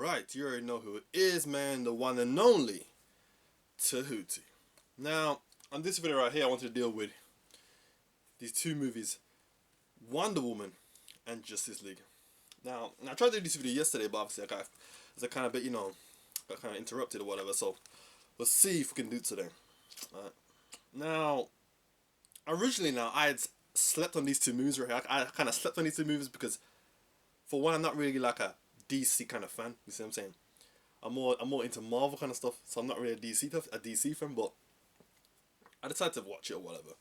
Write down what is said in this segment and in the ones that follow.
Right, you already know who it is, man. The one and only Tahuti. Now, on this video right here, I wanted to deal with these two movies, Wonder Woman and Justice League. Now I tried to do this video yesterday, but obviously I kind of bit, got kind of interrupted or whatever. So let's see if we can do it today. Alright. Now, originally, I had slept on these two movies right here. I kind of slept on these two movies because, for one, I'm not really like a DC kind of fan. You see what I'm saying? I'm more into Marvel kind of stuff, so I'm not really a DC fan. But I decided to watch it or whatever.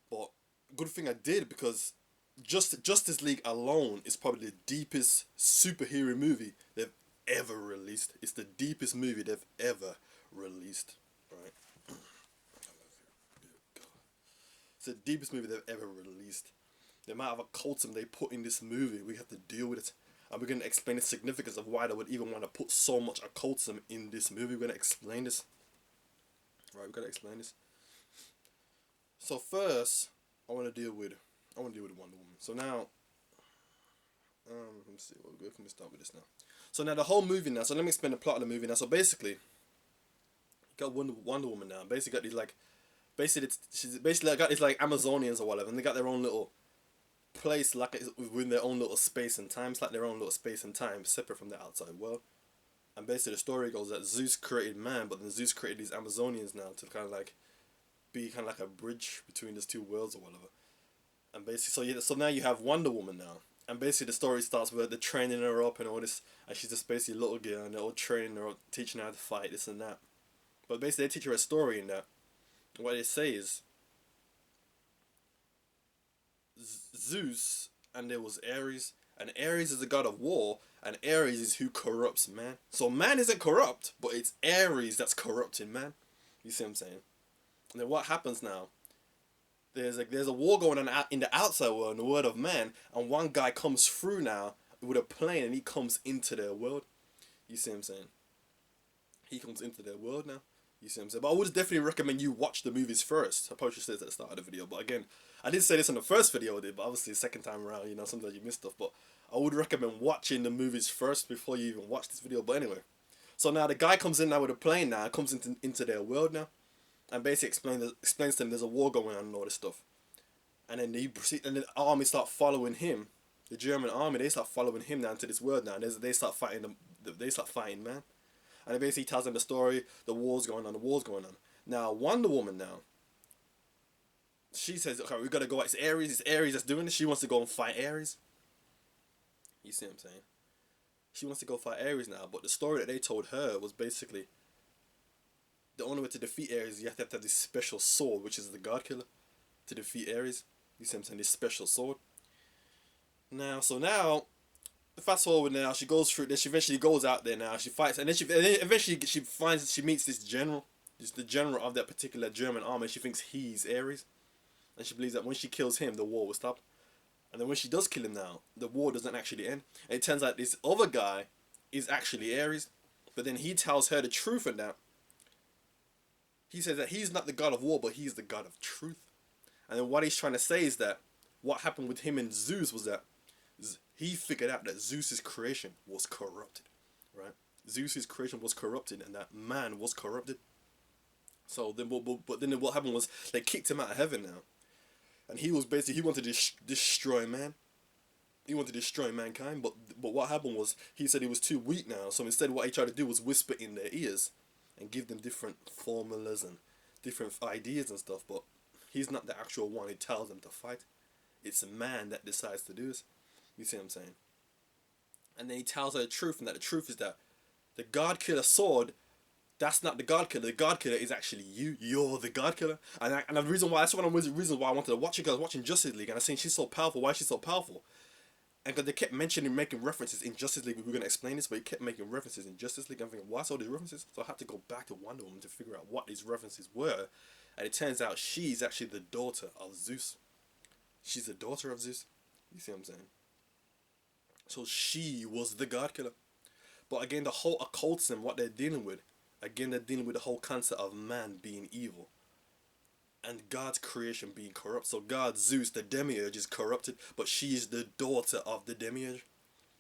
But good thing I did, because Justice League alone is probably the deepest superhero movie they've ever released. It's the deepest movie they've ever released. Right? It's the deepest movie they've ever released. The amount of occultism they put in this movie, we have to deal with it. And we're going to explain the significance of why they would even want to put so much occultism in this movie. We're going to explain this. Right, we're going to explain this. So first, I want to deal with Wonder Woman. So now, let me see. We're going to start with this now. So now the whole movie now. So let me explain the plot of the movie now. So basically, you got Wonder Woman now. Basically got these like, she's basically got these like Amazonians or whatever, and they got their own little place, like within their own little space and time. It's like their own little space and time, separate from the outside world. And basically the story goes that Zeus created man, but then Zeus created these Amazonians now to kind of like be kind of like a bridge between these two worlds or whatever. And basically, so now you have Wonder Woman now, and basically the story starts with they're training her up and all this, and she's just basically a little girl, and they're all training her up, teaching her how to fight, this and that. But basically they teach her a story in that. What they say is Zeus, and there was Ares, and Ares is the god of war, and Ares is who corrupts man. So man isn't corrupt, but it's Ares that's corrupting man. You see what I'm saying? And then what happens now? There's a war going on in the outside world, in the world of man, and one guy comes through now with a plane, and he comes into their world. You see what I'm saying? He comes into their world now. You see what I'm saying? But I would definitely recommend you watch the movies first. I probably should say that at the start of the video. But again, I did say this in the first video I did, but obviously the second time around, sometimes you miss stuff. But I would recommend watching the movies first before you even watch this video. But anyway. So now the guy comes in now with a plane now. Comes into their world now. And basically explains to them there's a war going on and all this stuff. And then and the army start following him. The German army, they start following him now into this world now. And they start fighting them. They start fighting, man. And it basically tells them the story, the war's going on. Now, Wonder Woman now, she says, okay, we gotta go, it's Ares that's doing this. She wants to go and fight Ares. You see what I'm saying? She wants to go fight Ares now, but the story that they told her was basically, the only way to defeat Ares, you have to have this special sword, which is the God Killer, to defeat Ares. You see what I'm saying? This special sword. Now, fast forward now, she goes through this, she eventually goes out there now, she fights, and then eventually she meets this general, the general of that particular German army. She thinks he's Ares, and she believes that when she kills him, the war will stop. And then when she does kill him now, the war doesn't actually end. And it turns out this other guy is actually Ares, but then he tells her the truth in that. He says that he's not the god of war, but he's the god of truth. And then what he's trying to say is that what happened with him and Zeus was that he figured out that Zeus's creation was corrupted, right? Zeus's creation was corrupted, and that man was corrupted. So then, but then what happened was they kicked him out of heaven now, and he wanted to destroy man. He wanted to destroy mankind, but what happened was he said he was too weak now. So instead, what he tried to do was whisper in their ears and give them different formulas and different ideas and stuff. But he's not the actual one who tells them to fight. It's a man that decides to do this. You see what I'm saying? And then he tells her the truth, and that the truth is that the God Killer sword, that's not the God Killer. The God Killer is actually you. You're the God Killer. And the reason why, that's one of the reasons why I wanted to watch it, because I was watching Justice League, and I seen she's so powerful. Why is she so powerful? And because they kept making references in Justice League. We were going to explain this, but he kept making references in Justice League. I'm thinking, what's all these references? So I had to go back to Wonder Woman to figure out what these references were. And it turns out she's actually the daughter of Zeus. She's the daughter of Zeus. You see what I'm saying? So she was the God Killer. But again, the whole occultism, what they're dealing with, again, they're dealing with the whole concept of man being evil and God's creation being corrupt. So God, Zeus, the demiurge, is corrupted, but she is the daughter of the demiurge.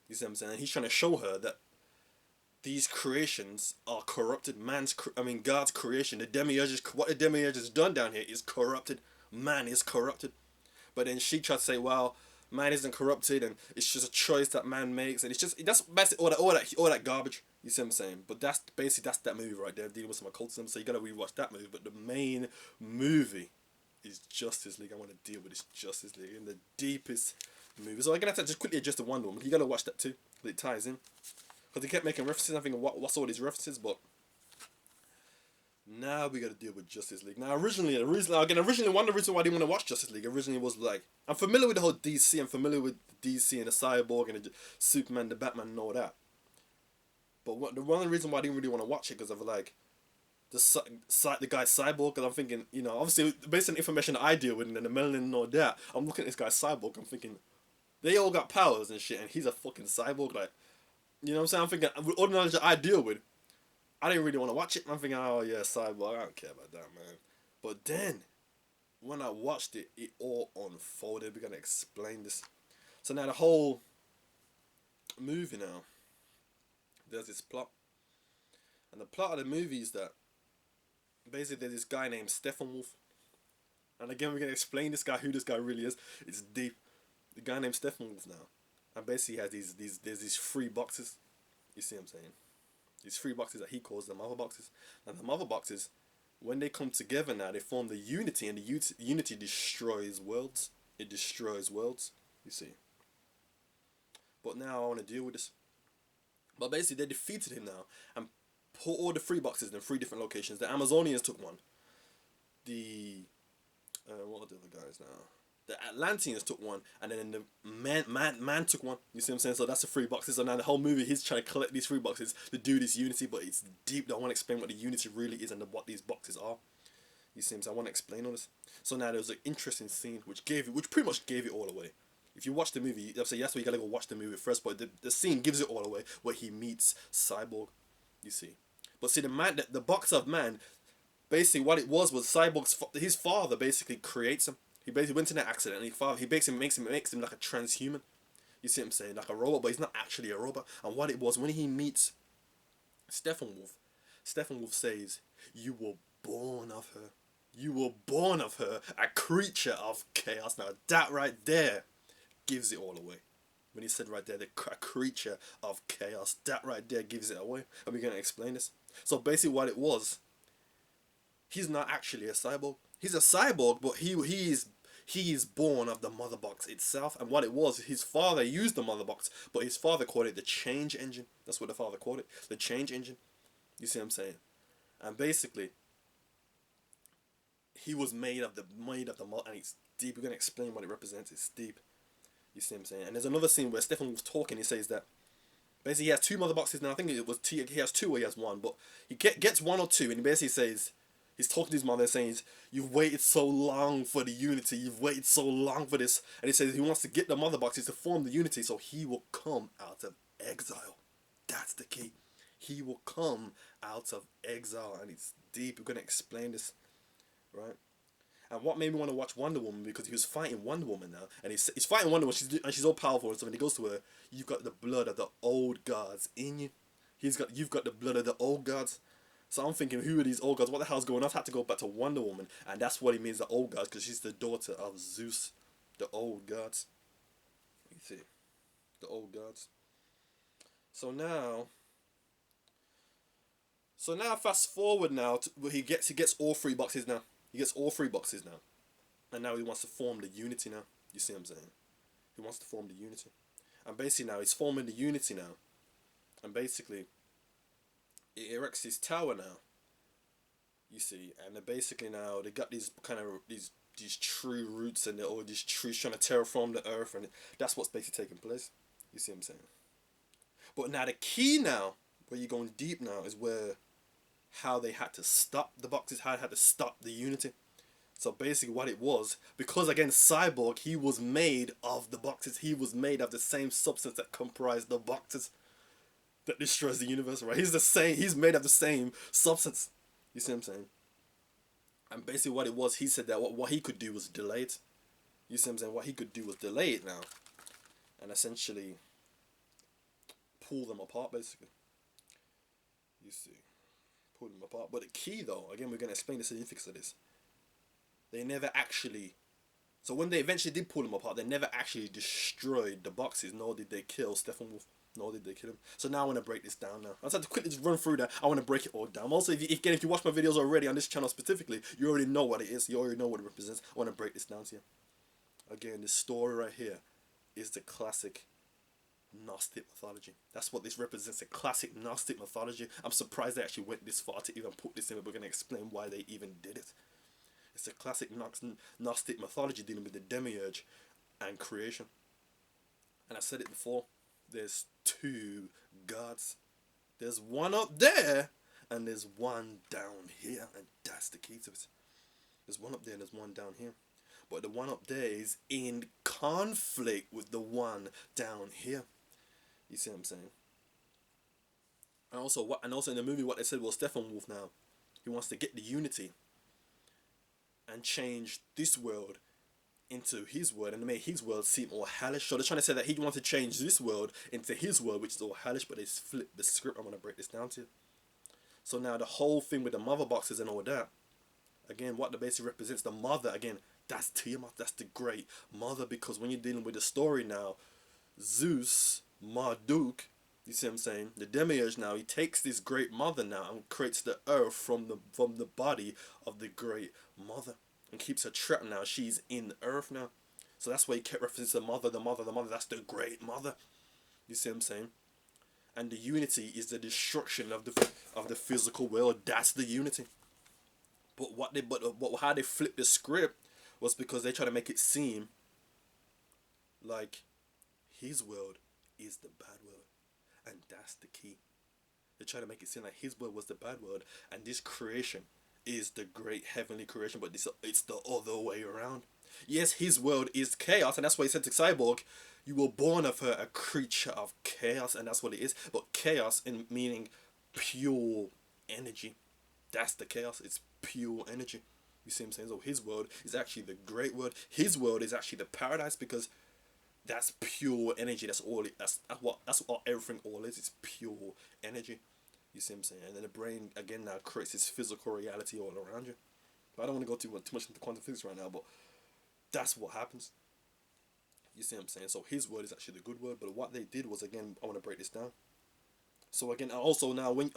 You see what I'm saying? And he's trying to show her that these creations are corrupted. God's creation, the demiurge, what the demiurge has done down here is corrupted. Man is corrupted. But then she tried to say, well, man isn't corrupted, and it's just a choice that man makes, and it's just that's basically all that garbage. You see what I'm saying? But that's that movie right there, dealing with some occultism. So you gotta rewatch that movie. But the main movie is Justice League. I want to deal with this Justice League in the deepest movie. So I'm gonna have to just quickly adjust the Wonder Woman. You gotta watch that too. It ties in. Because they kept making references. I think what's all these references, but now we got to deal with Justice League. Now, originally, one of the reasons why I didn't want to watch Justice League originally was like, I'm familiar with the whole DC. I'm familiar with DC and the Cyborg and the Superman, the Batman, and all that. But one of the reasons why I didn't really want to watch it because of like the guy Cyborg. Because I'm thinking, obviously based on the information that I deal with and the melanin and all that, I'm looking at this guy Cyborg. I'm thinking, they all got powers and shit, and he's a fucking cyborg. Like, you know what I'm saying? I'm thinking with all the knowledge that I deal with, I didn't really want to watch it. I'm thinking, oh yeah, Cyborg, I don't care about that, man. But then, when I watched it, it all unfolded. We're going to explain this. So now the whole movie now, there's this plot. And the plot of the movie is that, basically there's this guy named Steppenwolf. And again, we're going to explain who this guy really is. It's deep. The guy named Steppenwolf now. And basically he has there's these 3 boxes. You see what I'm saying? These 3 boxes that he calls the mother boxes. And the mother boxes, when they come together now, they form the unity, and the unity destroys worlds. It destroys worlds, you see. But now I want to deal with this. But basically, they defeated him now, and put all the 3 boxes in 3 different locations. The Amazonians took one. What are the other guys now? The Atlanteans took one, and then the man took one. You see what I'm saying? So that's the 3 boxes. So now the whole movie, he's trying to collect these 3 boxes to do this unity, but it's deep. I want to explain what the unity really is and what these boxes are. You see what I'm saying? I want to explain all this. So now there was an interesting scene which pretty much gave it all away. If you watch the movie, I'll say that's why you gotta go watch the movie first. But the scene gives it all away where he meets Cyborg. You see, but see the box of man. Basically, what it was Cyborg's his father basically creates him. He basically went in an accident, and he basically makes him like a transhuman. You see what I'm saying? Like a robot, but he's not actually a robot. And what it was, when he meets Steppenwolf says, "You were born of her. You were born of her, a creature of chaos." Now that right there gives it all away. When he said right there, a creature of chaos, that right there gives it away. And we're going to explain this. So basically what it was, he's not actually a cyborg. He's a cyborg, but he is born of the mother box itself. And what it was, his father used the mother box, but his father called it the change engine. That's what the father called it, the change engine. You see what I'm saying? And basically, he was made of the and it's deep. We're gonna explain what it represents. It's deep. You see what I'm saying? And there's another scene where Stephen was talking. He says that basically he has 2 mother boxes now. I think it was he has 2 or he has 1, but he gets 1 or 2, and he basically says. He's talking to his mother saying, "You've waited so long for the unity. You've waited so long for this." And he says he wants to get the mother boxes to form the unity so he will come out of exile. That's the key. He will come out of exile. And it's deep. We're going to explain this. Right? And what made me want to watch Wonder Woman, because he was fighting Wonder Woman now. And he's fighting Wonder Woman, and she's all powerful and stuff. And he goes to her, "You've got the blood of the old gods in you. You've got the blood of the old gods." So I'm thinking, who are these old gods? What the hell's going on? I've had to go back to Wonder Woman. And that's what he means, the old gods, because she's the daughter of Zeus. The old gods. You see? The old gods. So now fast forward now, where he gets all 3 boxes now. He gets all 3 boxes now. And now he wants to form the unity now. You see what I'm saying? He wants to form the unity. And basically now, he's forming the unity now. And basically, it erects this tower now. You see, and they're basically now they got these kind of these tree roots, and they're all these trees trying to terraform the earth, and that's what's basically taking place. You see what I'm saying? But now the key now, where you're going deep now, is where how they had to stop the boxes, how they had to stop the unity. So basically what it was, because again Cyborg, he was made of the boxes, he was made of the same substance that comprised the boxes that destroys the universe, right? He's made of the same substance. You see what I'm saying? And basically what it was, he said that what he could do was delay it. You see what I'm saying? What he could do was delay it now. And essentially pull them apart, basically. You see, pull them apart. But the key, though, again, we're gonna explain the significance of this. They never actually. So when they eventually did pull them apart, they never actually destroyed the boxes. Nor did they kill Stephen Wolf. Nor did they kill him. So now I want to break this down. Now I just had to quickly just run through that. I want to break it all down. Also, if you watch my videos already on this channel specifically, you already know what it is. You already know what it represents. I want to break this down to you. Again, this story right here is the classic Gnostic mythology. That's what this represents, a classic Gnostic mythology. I'm surprised they actually went this far to even put this in, but we're going to explain why they even did it. It's a classic Gnostic mythology dealing with the demiurge and creation. And I said it before, there's two gods. There's one up there, and there's one down here, and that's the key to it. There's one up there, and there's one down here. But the one up there is in conflict with the one down here. You see what I'm saying? And also in the movie, what they said was Stephen Wolf now, he wants to get the unity and change this world into his world and make his world seem all hellish. So they're trying to say that he wants to change this world into his world, which is all hellish, but they flip the script. I'm going to break this down to you. So now the whole thing with the mother boxes and all that, again, what the basically represents, the mother, again, that's Tiamat, that's the great mother, because when you're dealing with the story now, Zeus, Marduk, you see what I'm saying, the demiurge now, he takes this great mother now and creates the earth from the body of the great mother and keeps her trapped now. She's in the earth now. So that's why he kept referencing the mother, that's the great mother. You see what I'm saying? And the unity is the destruction of the physical world. That's the unity. But how they flipped the script was because they try to make it seem like his world is the bad world, and that's the key. They try to make it seem like his world was the bad world, and this creation is the great heavenly creation, but it's the other way around. Yes, his world is chaos, and that's why he said to Cyborg, you were born of her, a creature of chaos, and that's what it is. But chaos in meaning pure energy. That's the chaos. It's pure energy. You see what I'm saying? So his world is actually the great world. His world is actually the paradise, because that's pure energy. That's what everything all is. It's pure energy. You see what I'm saying? And then the brain again now creates this physical reality all around you. But I don't want to go too much into quantum physics right now, but that's what happens. You see what I'm saying? So his word is actually the good word, but what they did was, again, I want to break this down. So again, also now when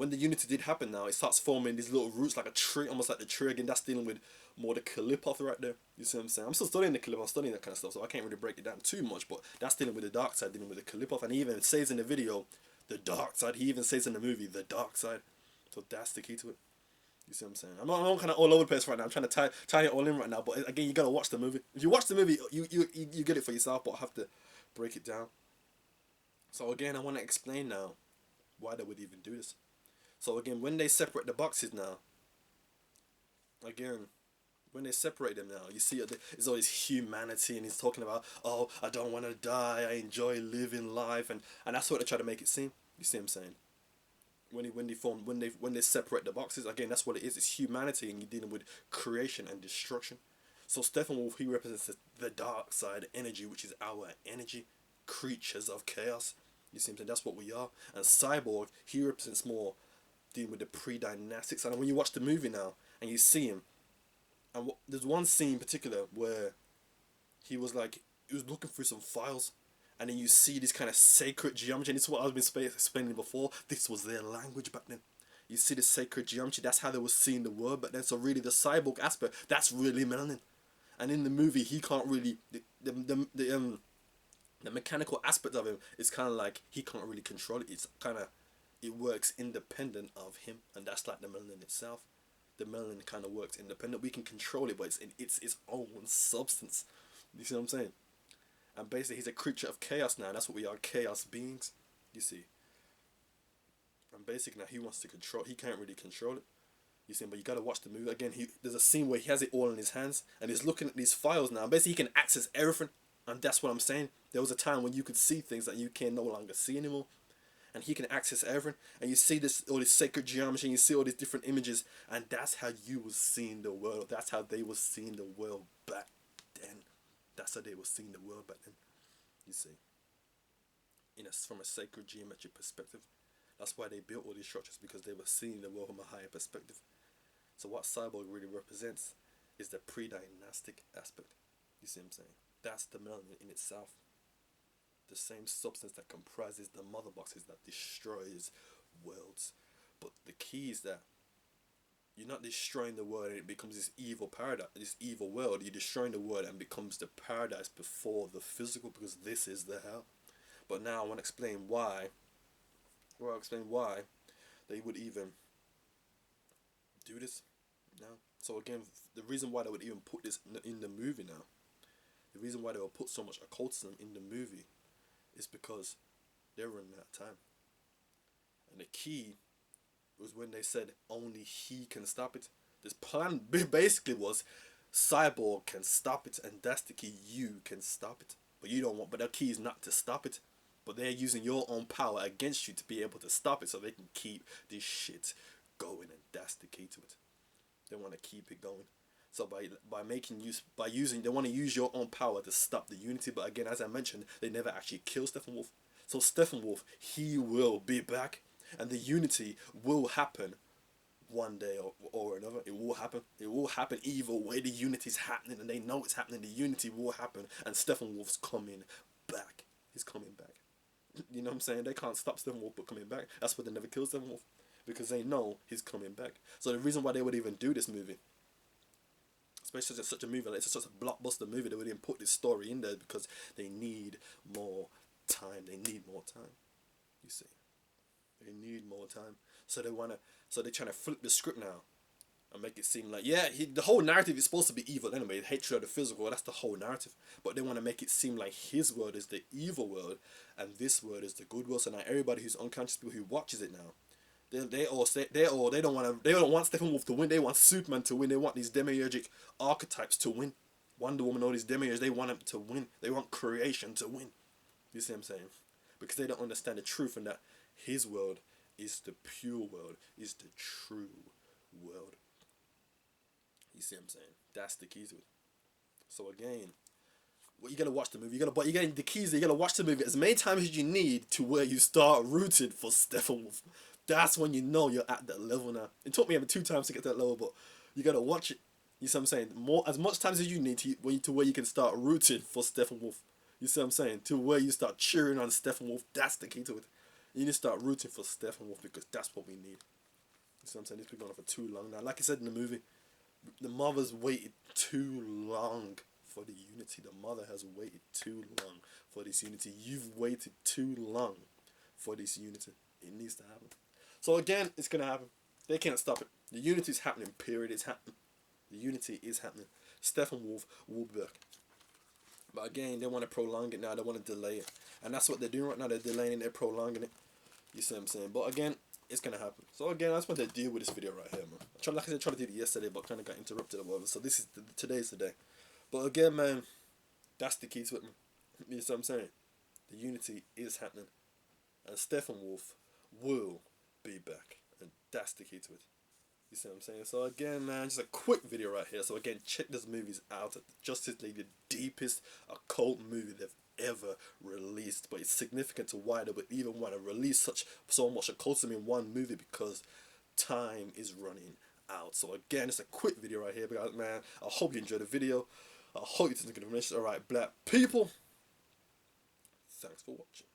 the unity did happen now, it starts forming these little roots like a tree, almost like the tree. Again, that's dealing with more the Kalipoth right there. You see what I'm saying? I'm still studying the Kalipoth, I'm studying that kind of stuff, so I can't really break it down too much, but that's dealing with the dark side, dealing with the Kalipoth, and he even says in the video, the dark side. He even says in the movie, the dark side. So that's the key to it. You see what I'm saying? I'm kind of all over the place right now. I'm trying to tie it all in right now, but again, you gotta watch the movie. If you watch the movie, you get it for yourself, but I have to break it down. So again, I want to explain now why they would even do this. So again, when they separate the boxes now, again, when they separate them now, you see there's all this humanity, and he's talking about, oh, I don't want to die, I enjoy living life, and that's what they try to make it seem. You see what I'm saying? When they separate the boxes, again, that's what it is. It's humanity, and you're dealing with creation and destruction. So Stephen Wolf, he represents the dark side energy, which is our energy, creatures of chaos. You see what I'm saying? That's what we are. And Cyborg, he represents more dealing with the pre-dynastics. And when you watch the movie now and you see him, and there's one scene in particular where he was looking through some files, and then you see this kind of sacred geometry. And this is what I've been explaining before. This was their language back then. You see the sacred geometry. That's how they were seeing the world back then. So really, the cyborg aspect, that's really melanin. And in the movie, he can't really the mechanical aspect of him is kind of like he can't really control it. It works independent of him, and that's like the melanin itself. The melanin kind of works independent. We can control it, but it's its own substance. You see what I'm saying? And basically, he's a creature of chaos now. That's what we are, chaos beings. You see. And basically, now he wants to control. He can't really control it. You see, but you gotta watch the movie again. There's a scene where he has it all in his hands, and he's looking at these files now. Basically, he can access everything, and that's what I'm saying. There was a time when you could see things that you can no longer see anymore, and he can access everything. And you see all this sacred geometry, and you see all these different images, and that's how you was seeing the world. That's how they was seeing the world back then. That's how they were seeing the world back then. You see, from a sacred geometric perspective. That's why they built all these structures, because they were seeing the world from a higher perspective. So what cyborg really represents is the pre-dynastic aspect. You see what I'm saying? That's the melanin in itself. The same substance that comprises the mother boxes that destroys worlds. But the key is that you're not destroying the world and it becomes this evil paradise, this evil world. You're destroying the world and becomes the paradise before the physical, because this is the hell. But now I want to explain why. Well, I'll explain why they would even do this now. So again, the reason why they would even put this in the movie now, the reason why they will put so much occultism in the movie, is because they're running out of time. And the key was when they said only he can stop it. This plan basically was Cyborg can stop it, and that's the key. You can stop it, but you don't want. But the key is not to stop it. But they're using your own power against you to be able to stop it, so they can keep this shit going, and that's the key to it. They want to keep it going. So by making use by using they want to use your own power to stop the unity. But again, as I mentioned, they never actually kill Steppenwolf. So Steppenwolf, he will be back, and the unity will happen one day or another. It will happen. It will happen either way. The unity is happening, and they know it's happening. The unity will happen, and Steppenwolf's coming back. He's coming back. You know what I'm saying? They can't stop Steppenwolf but coming back. That's why they never kill Steppenwolf, because they know he's coming back. So the reason why they would even do this movie, especially such a movie, like it's such a blockbuster movie, they would even put this story in there because they need more time. They need more time. You see, they need more time. So they're trying to flip the script now and make it seem like, yeah, the whole narrative is supposed to be evil anyway. The hatred of the physical, that's the whole narrative. But they want to make it seem like his world is the evil world and this world is the good world. So now everybody who's unconscious, people who watches it now, they don't want Steppenwolf to win. They want Superman to win. They want these demiurgic archetypes to win. Wonder Woman, all these demiurges, they want them to win. They want creation to win. You see what I'm saying? Because they don't understand the truth, and that his world is the pure world, is the true world. You see what I'm saying? That's the key to it. So again, you gotta watch the movie. The keys. You gotta watch the movie as many times as you need to where you start rooting for Steppenwolf. That's when you know you're at that level now. It took me over 2 times to get to that level, but you gotta watch it. You see what I'm saying? As much times as you need to where you can start rooting for Steppenwolf. You see what I'm saying? To where you start cheering on Steppenwolf. That's the key to it. You need to start rooting for Steppenwolf, because that's what we need. You see what I'm saying? It's been going on for too long now. Like I said in the movie, the mother's waited too long for the unity. The mother has waited too long for this unity. You've waited too long for this unity. It needs to happen. So again, it's going to happen. They can't stop it. The unity is happening, period. It's happening. The unity is happening. Steppenwolf will be back. But again, they want to prolong it now. They want to delay it. And that's what they're doing right now. They're delaying it. They're prolonging it. You see what I'm saying? But again, it's going to happen. So again, I just want to deal with this video right here, man. Like I said, I tried to do it yesterday, but kind of got interrupted or whatever. So today's the day. But again, man, that's the key to it, man. You see what I'm saying? The unity is happening. And Steppenwolf will be back. And that's the key to it. You see what I'm saying? So again, man, just a quick video right here. So again, check this movies out. Justice League, the deepest occult movie they've ever released. But it's significant to why they would even want to release so much occultism in one movie, because time is running out. So again, it's a quick video right here, guys, man. I hope you enjoyed the video. I hope you took the information. Alright, black people, thanks for watching.